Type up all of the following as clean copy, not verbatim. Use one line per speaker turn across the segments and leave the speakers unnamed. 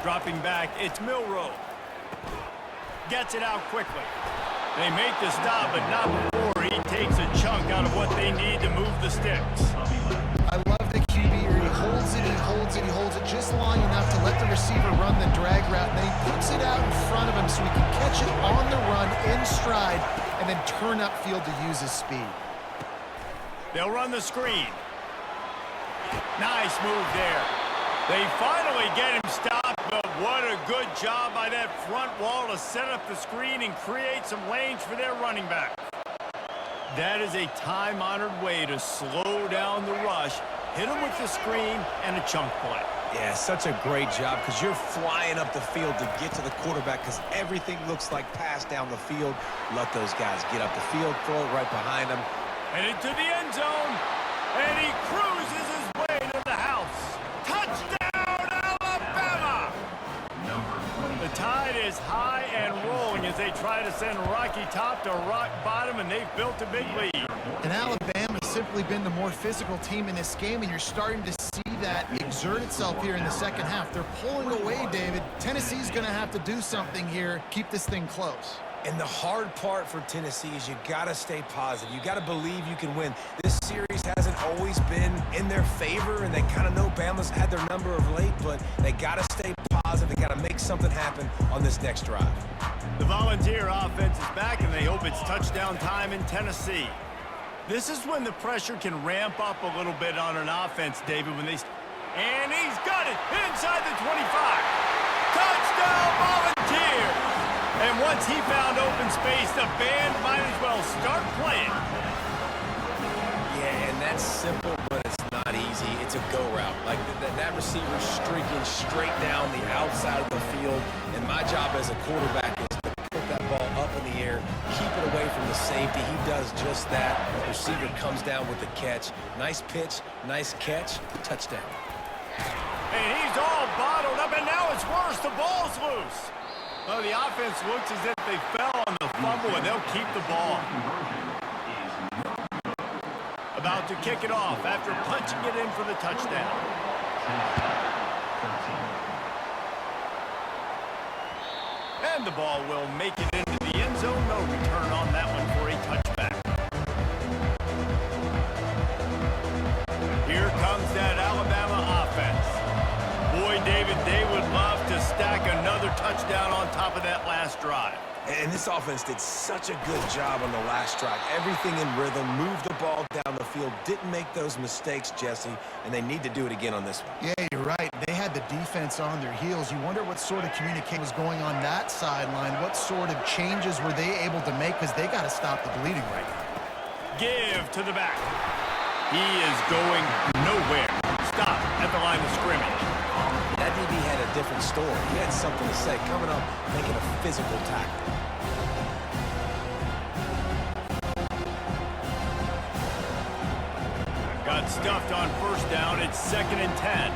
Dropping back, it's Milroe. Gets it out quickly. They make the stop, but not before he takes a chunk out of what they need to move the sticks.
I love the QB here. He holds it, he holds it, he holds it just long enough to let the receiver run the drag route. And then he puts it out in front of him so he can catch it on the run in stride and then turn upfield to use his speed.
They'll run the screen. Nice move there. They finally get him stopped, but what a good job by that front wall to set up the screen and create some lanes for their running back. That is a time-honored way to slow down the rush, hit him with the screen, and a chunk play.
Yeah, such a great job because you're flying up the field to get to the quarterback because everything looks like pass down the field. Let those guys get up the field, throw it right behind them.
And into the end zone, and he cruises his way to the house. Touchdown, Alabama! The tide is high and rolling as they try to send Rocky Top to rock bottom, and they've built a big lead.
And Alabama has simply been the more physical team in this game, and you're starting to see that exert itself here in the second half. They're pulling away, David. Tennessee's going to have to do something here, keep this thing close.
And the hard part for Tennessee is you got to stay positive. You got to believe you can win. This series hasn't always been in their favor, and they kind of know Bama's had their number of late, but they got to stay positive. They got to make something happen on this next drive.
The Volunteer offense is back, and they hope it's touchdown time in Tennessee. This is when the pressure can ramp up a little bit on an offense, David, when they... And he's got it inside the 25. Touchdown, Volunteer! And once he found open space, the band might as well start playing.
Yeah, and that's simple, but it's not easy. It's a go route. Like that receiver streaking straight down the outside of the field. And my job as a quarterback is to put that ball up in the air, keep it away from the safety. He does just that. The receiver comes down with the catch. Nice pitch, nice catch, touchdown.
And he's all bottled up, and now it's worse. The ball's loose. Well, the offense looks as if they fell on the fumble, and they'll keep the ball. About to kick it off after punching it in for the touchdown. And the ball will make it into the end zone. No return on that one for a touchback. Here comes that Alabama offense. Boy, David, they would love to stack another touchdown on top of that last drive.
And this offense did such a good job on the last drive. Everything in rhythm, moved the ball down the field, didn't make those mistakes, Jesse, and they need to do it again on this one.
Yeah, you're right. They had the defense on their heels. You wonder what sort of communication was going on that sideline. What sort of changes were they able to make because they got to stop the bleeding right now.
Give to the back. He is going nowhere. Stop at the line of scrimmage.
That DB had a different story. He had something to say. Coming up, making a physical tackle.
Got stuffed on first down. It's 2nd and 10.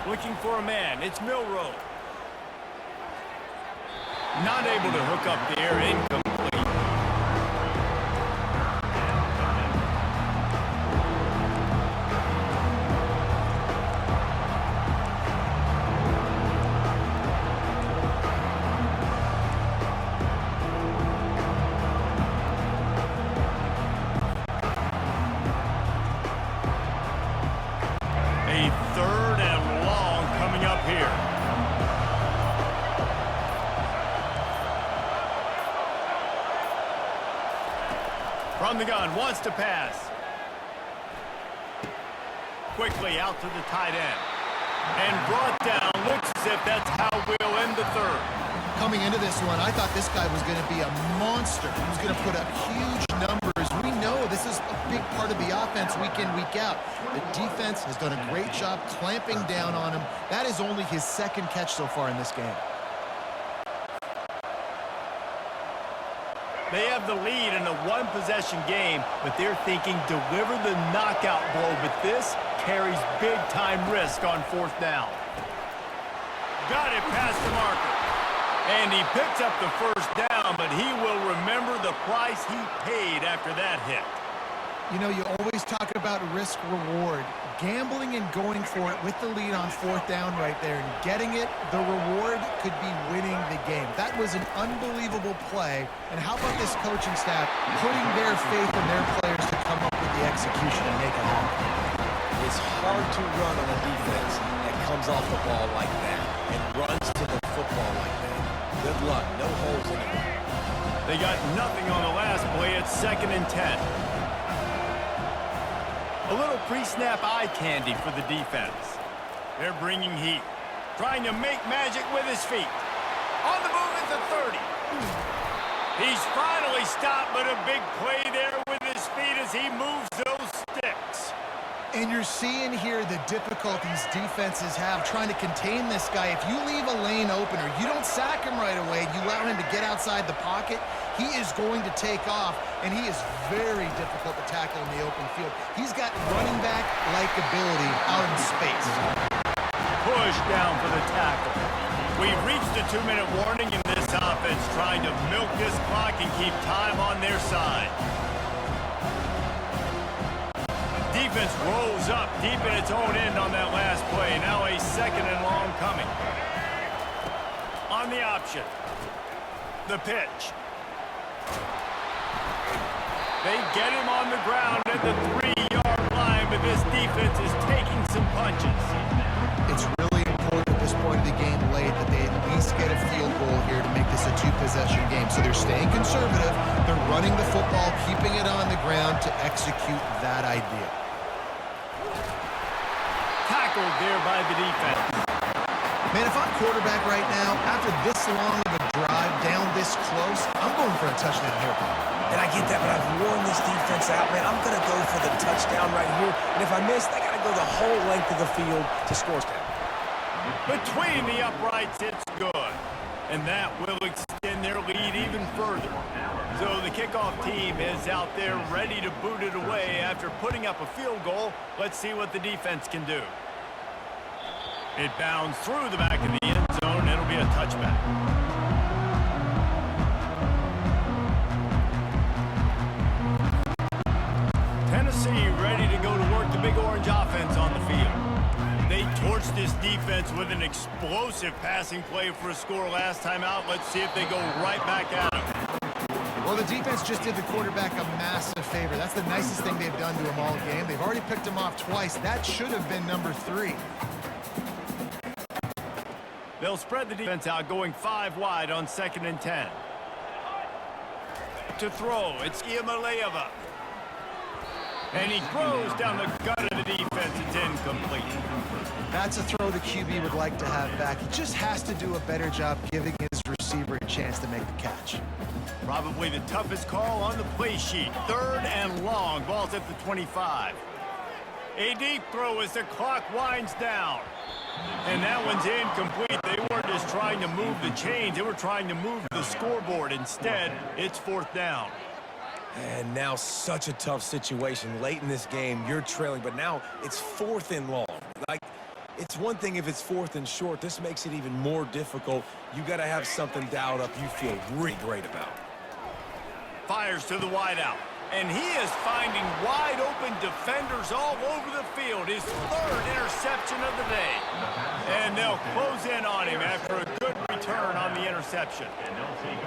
Looking for a man. It's Milroe. Not able to hook up the air. Incomplete. From the gun, wants to pass. Quickly out to the tight end. And brought down, looks as if that's how we'll end the third.
Coming into this one, I thought this guy was going to be a monster. He was going to put up huge numbers. We know this is a big part of the offense week in, week out. The defense has done a great job clamping down on him. That is only his second catch so far in this game.
They have the lead in a one-possession game, but they're thinking deliver the knockout blow, but this carries big-time risk on 4th down. Got it past the marker. And he picks up the first down, but he will remember the price he paid after that hit.
You know, you always talk about risk-reward. gambling and going for it with the lead on fourth down right there and getting it, the reward could be winning the game. That was an unbelievable play. And how about this coaching staff putting their faith in their players to come up with the execution and make it happen?
It's hard to run on a defense that comes off the ball like that and runs to the football like that. Good luck. No holes in it.
They got nothing on the last play. It's 2nd and 10. A little pre-snap eye candy for the defense. They're bringing heat. Trying to make magic with his feet. On the move at the 30. He's finally stopped, but a big play there with his feet as he moves those sticks.
And you're seeing here the difficulties defenses have trying to contain this guy. If you leave a lane open or you don't sack him right away, you allow him to get outside the pocket, he is going to take off, and he is very difficult to tackle in the open field. He's got running back-like ability out in space.
Push down for the tackle. We've reached a 2-minute warning in this offense, trying to milk this clock and keep time on their side. Defense rolls up deep in its own end on that last play. Now a 2nd and long coming. On the option. The pitch. They get him on the ground at the 3-yard line, but this defense is taking some punches.
It's really important at this point of the game late that they at least get a field goal here to make this a 2-possession game. So they're staying conservative. They're running the football, keeping it on the ground to execute that idea.
Tackled there by the defense.
Man, if I'm quarterback right now, after this long of a drive down this close, I'm going for a touchdown here.
And I get that, but I've worn this defense out, man. I'm going to go for the touchdown right here. And if I miss, I got to go the whole length of the field to score a touchdown.
Between the uprights, it's good. And that will extend their lead even further. So the kickoff team is out there ready to boot it away after putting up a field goal. Let's see what the defense can do. It bounds through the back of the end zone. It'll be a touchback. Tennessee ready to go to work the Big Orange offense on the field. They torched this defense with an explosive passing play for a score last time out. Let's see if they go right back at him.
Well, the defense just did the quarterback a massive favor. That's the nicest thing they've done to him all game. They've already picked him off twice. That should have been number 3.
They'll spread the defense out, going 5 wide on 2nd and 10. To throw, it's Iamaleava. And he throws down the gut of the defense. It's incomplete.
That's a throw the QB would like to have back. He just has to do a better job giving his receiver a chance to make the catch.
Probably the toughest call on the play sheet. 3rd and long. Ball's at the 25. A deep throw as the clock winds down. And that one's incomplete. They weren't just trying to move the chains. They were trying to move the scoreboard. Instead, it's 4th down.
And now such a tough situation. Late in this game, you're trailing, but now it's 4th and long. Like, it's one thing if it's 4th and short. This makes it even more difficult. You got to have something dialed up you feel really great about.
Fires to the wideout. And he is finding wide-open defenders all over the field. His 3rd interception of the day. And they'll close in on him after a good return on the interception.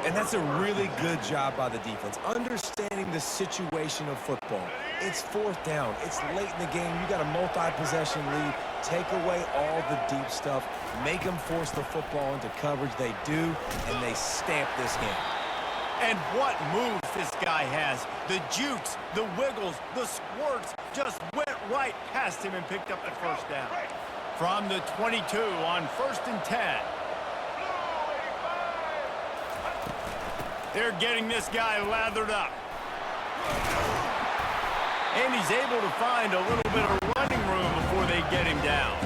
And that's a really good job by the defense. Understanding the situation of football. It's 4th down. It's late in the game. You got a multi-possession lead. Take away all the deep stuff. Make them force the football into coverage. They do, and they stamp this game.
And what moves this guy has. The jukes, the wiggles, the squirts just went right past him and picked up the 1st down. From the 22 on 1st and 10. They're getting this guy lathered up. And he's able to find a little bit of running room before they get him down.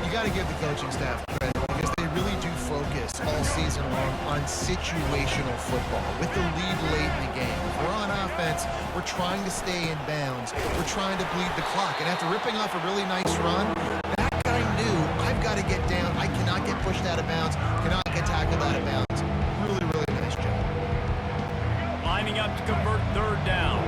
You got to give the coaching staff credit because they really do focus all season long on situational football with the lead late in the game. If we're on offense, we're trying to stay in bounds. We're trying to bleed the clock. And after ripping off a really nice run, that guy knew, I've got to get down. I cannot get pushed out of bounds, cannot get tackled out of bounds. Really, really nice job.
Lining up to convert 3rd down.